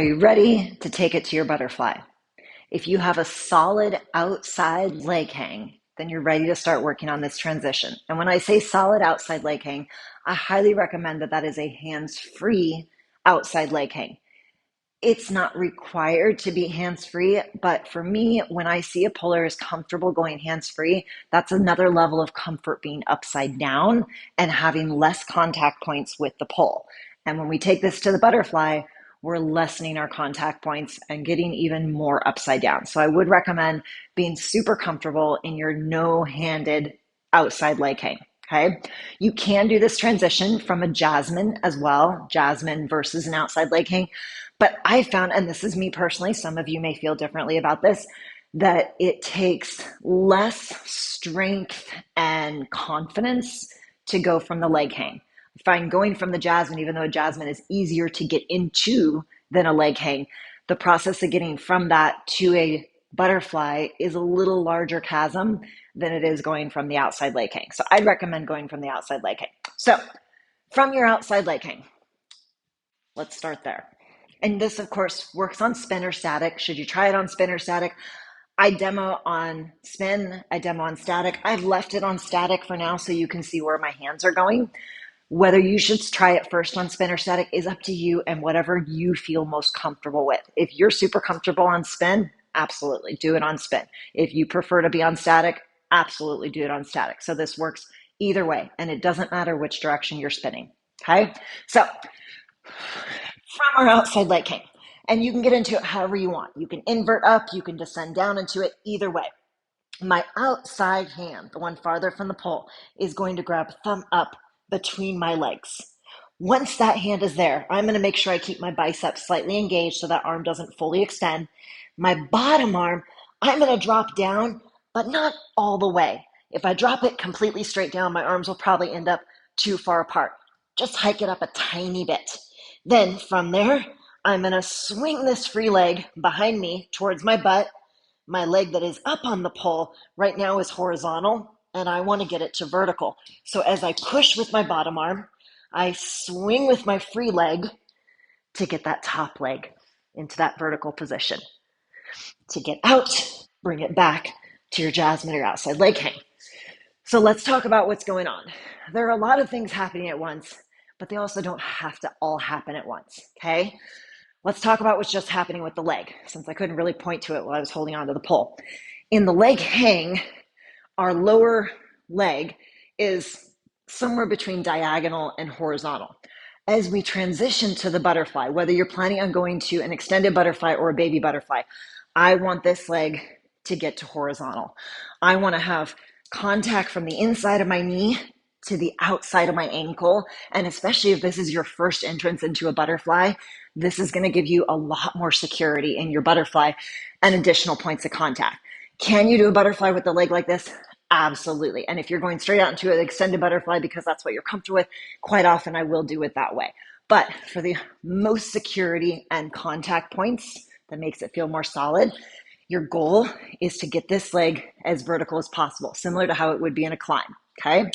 you ready to take it to your butterfly? If you have a solid outside leg hang, then you're ready to start working on this transition. And when I say solid outside leg hang, I highly recommend that is a hands-free outside leg hang. It's not required to be hands-free, but for me, when I see a puller is comfortable going hands-free, that's another level of comfort being upside down and having less contact points with the pull. And when we take this to the butterfly, we're lessening our contact points and getting even more upside down. So I would recommend being super comfortable in your no-handed outside leg hang. Okay. You can do this transition from a jasmine as well, jasmine versus an outside leg hang. But I found, and this is me personally, some of you may feel differently about this, that it takes less strength and confidence to go from the leg hang. I find going from the jasmine, even though a jasmine is easier to get into than a leg hang, the process of getting from that to a butterfly is a little larger chasm than it is going from the outside leg hang. So I'd recommend going from the outside leg hang. So from your outside leg hang, let's start there. And this, of course, works on spin or static. Should you try it on spin or static? I demo on spin, I demo on static. I've left it on static for now so you can see where my hands are going. Whether you should try it first on spin or static is up to you and whatever you feel most comfortable with. If you're super comfortable on spin, absolutely do it on spin. If you prefer to be on static, absolutely do it on static. So this works either way, and it doesn't matter which direction you're spinning. Okay, so from our outside leg hang, and you can get into it however you want. You can invert up, you can descend down into it, either way. My outside hand, the one farther from the pole, is going to grab thumb up between my legs. Once that hand is there, I'm going to make sure I keep my biceps slightly engaged so that arm doesn't fully extend. My bottom arm, I'm going to drop down, but not all the way. If I drop it completely straight down, my arms will probably end up too far apart. Just hike it up a tiny bit. Then from there, I'm going to swing this free leg behind me towards my butt. My leg that is up on the pole right now is horizontal, and I want to get it to vertical. So as I push with my bottom arm, I swing with my free leg to get that top leg into that vertical position. To get out, bring it back to your jasmine or outside leg hang. So let's talk about what's going on. There are a lot of things happening at once, but they also don't have to all happen at once, okay? Let's talk about what's just happening with the leg, since I couldn't really point to it while I was holding onto the pole. In the leg hang, our lower leg is somewhere between diagonal and horizontal. As we transition to the butterfly, whether you're planning on going to an extended butterfly or a baby butterfly, I want this leg to get to horizontal. I want to have contact from the inside of my knee to the outside of my ankle. And especially if this is your first entrance into a butterfly, this is going to give you a lot more security in your butterfly and additional points of contact. Can you do a butterfly with the leg like this? Absolutely. And if you're going straight out into an extended butterfly because that's what you're comfortable with, quite often I will do it that way. But for the most security and contact points that makes it feel more solid, your goal is to get this leg as vertical as possible, similar to how it would be in a climb, okay?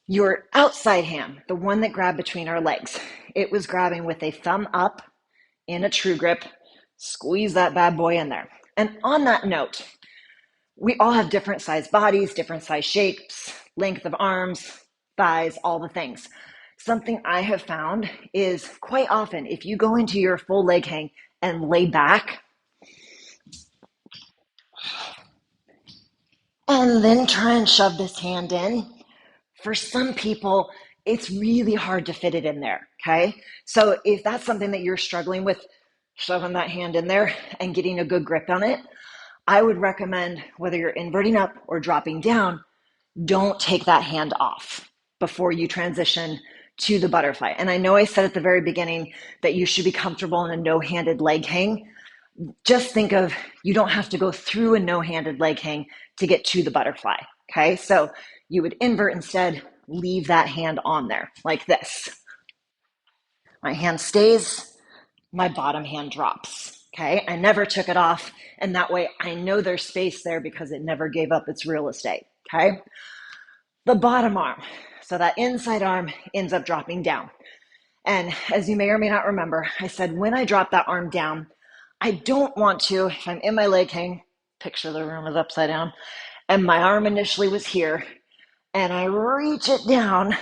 Your outside hand, the one that grabbed between our legs, it was grabbing with a thumb up in a true grip. Squeeze that bad boy in there. And on that note, we all have different size bodies, different size shapes, length of arms, thighs, all the things. Something I have found is quite often, if you go into your full leg hang and lay back, and then try and shove this hand in, for some people, it's really hard to fit it in there, okay? So if that's something that you're struggling with, shoving that hand in there and getting a good grip on it, I would recommend, whether you're inverting up or dropping down, don't take that hand off before you transition to the butterfly. And I know I said at the very beginning that you should be comfortable in a no-handed leg hang. Just think of, you don't have to go through a no-handed leg hang to get to the butterfly, okay? So you would invert instead, leave that hand on there like this. My hand stays, my bottom hand drops, okay? I never took it off, and that way I know there's space there because it never gave up its real estate, okay? The bottom arm, so that inside arm ends up dropping down. And as you may or may not remember, I said when I drop that arm down, I don't want to, if I'm in my leg hang, picture the room is upside down, and my arm initially was here, and I reach it down,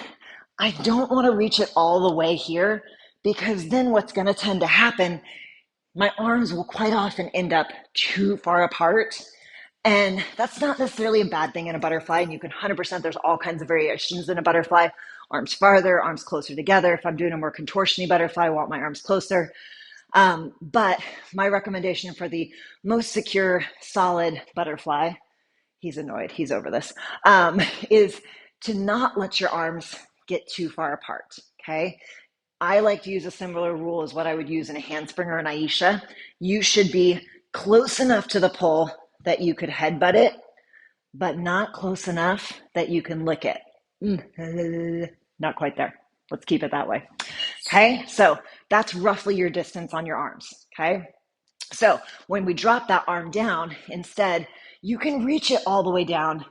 I don't want to reach it all the way here, because then what's going to tend to happen, my arms will quite often end up too far apart. And that's not necessarily a bad thing in a butterfly. And you can 100%, there's all kinds of variations in a butterfly. Arms farther, arms closer together. If I'm doing a more contortiony butterfly, I want my arms closer. But my recommendation for the most secure, solid butterfly, he's annoyed, he's over this, is to not let your arms get too far apart, okay? I like to use a similar rule as what I would use in a handspring or an Aisha. You should be close enough to the pole that you could headbutt it, but not close enough that you can lick it. Not quite there. Let's keep it that way. Okay, so that's roughly your distance on your arms. Okay, so when we drop that arm down, instead, you can reach it all the way down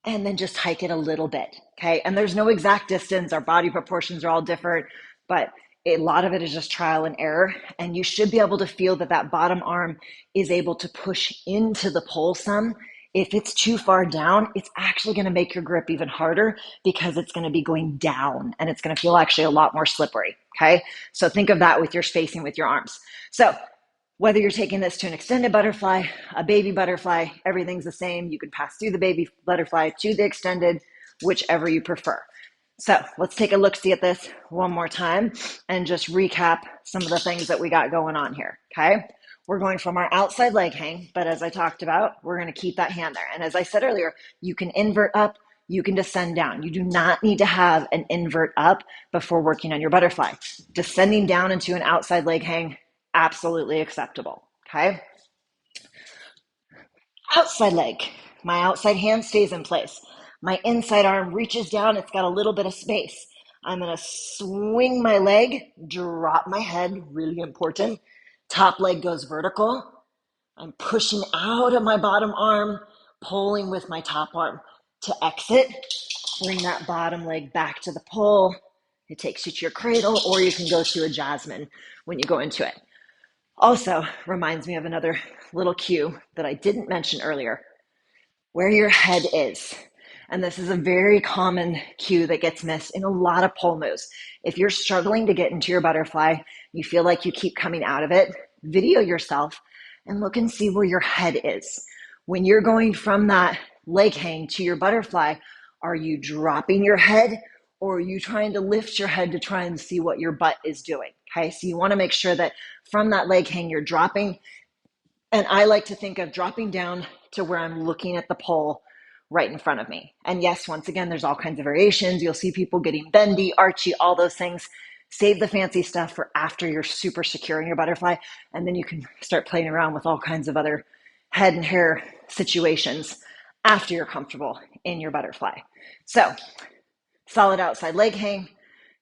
and then just hike it a little bit. Okay, and there's no exact distance. Our body proportions are all different, but a lot of it is just trial and error. And you should be able to feel that that bottom arm is able to push into the pole some. If it's too far down, it's actually going to make your grip even harder because it's going to be going down and it's going to feel actually a lot more slippery. Okay, so think of that with your spacing with your arms. So whether you're taking this to an extended butterfly, a baby butterfly, everything's the same. You can pass through the baby butterfly to the extended, whichever you prefer. So let's take a look-see at this one more time and just recap some of the things that we got going on here, okay? We're going from our outside leg hang, but as I talked about, we're going to keep that hand there. And as I said earlier, you can invert up, you can descend down. You do not need to have an invert up before working on your butterfly. Descending down into an outside leg hang, absolutely acceptable, okay? Outside leg. My outside hand stays in place. My inside arm reaches down. It's got a little bit of space. I'm going to swing my leg, drop my head, really important. Top leg goes vertical. I'm pushing out of my bottom arm, pulling with my top arm to exit. Bring that bottom leg back to the pole. It takes you to your cradle, or you can go to a jasmine when you go into it. Also reminds me of another little cue that I didn't mention earlier, where your head is. And this is a very common cue that gets missed in a lot of pole moves. If you're struggling to get into your butterfly, you feel like you keep coming out of it, video yourself and look and see where your head is. When you're going from that leg hang to your butterfly, are you dropping your head or are you trying to lift your head to try and see what your butt is doing? Okay, so you want to make sure that from that leg hang, you're dropping. And I like to think of dropping down to where I'm looking at the pole right in front of me. And yes, once again, there's all kinds of variations. You'll see people getting bendy, archy, all those things. Save the fancy stuff for after you're super secure in your butterfly. And then you can start playing around with all kinds of other head and hair situations after you're comfortable in your butterfly. So solid outside leg hang,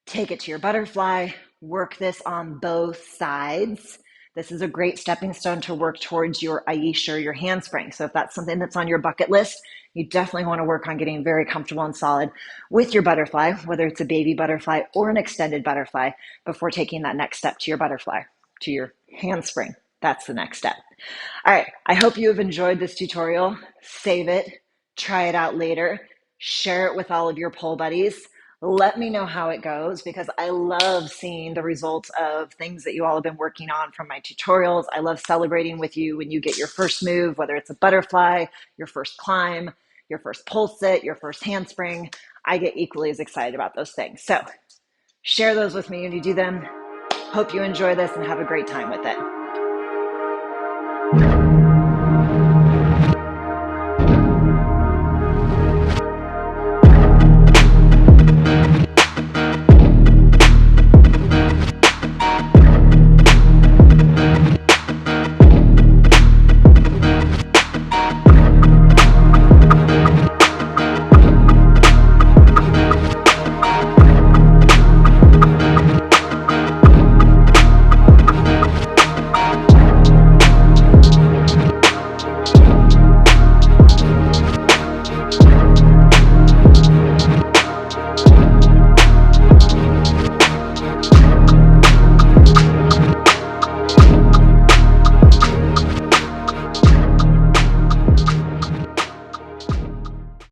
take it to your butterfly, work this on both sides. This is a great stepping stone to work towards your Aisha or your handspring. So if that's something that's on your bucket list, you definitely want to work on getting very comfortable and solid with your butterfly, whether it's a baby butterfly or an extended butterfly, before taking that next step to your butterfly, to your handspring. That's the next step. All right, I hope you have enjoyed this tutorial. Save it, try it out later, share it with all of your pole buddies. Let me know how it goes because I love seeing the results of things that you all have been working on from my tutorials. I love celebrating with you when you get your first move, whether it's a butterfly, your first climb, your first pole sit, your first handspring. I get equally as excited about those things. So share those with me when you do them. Hope you enjoy this and have a great time with it.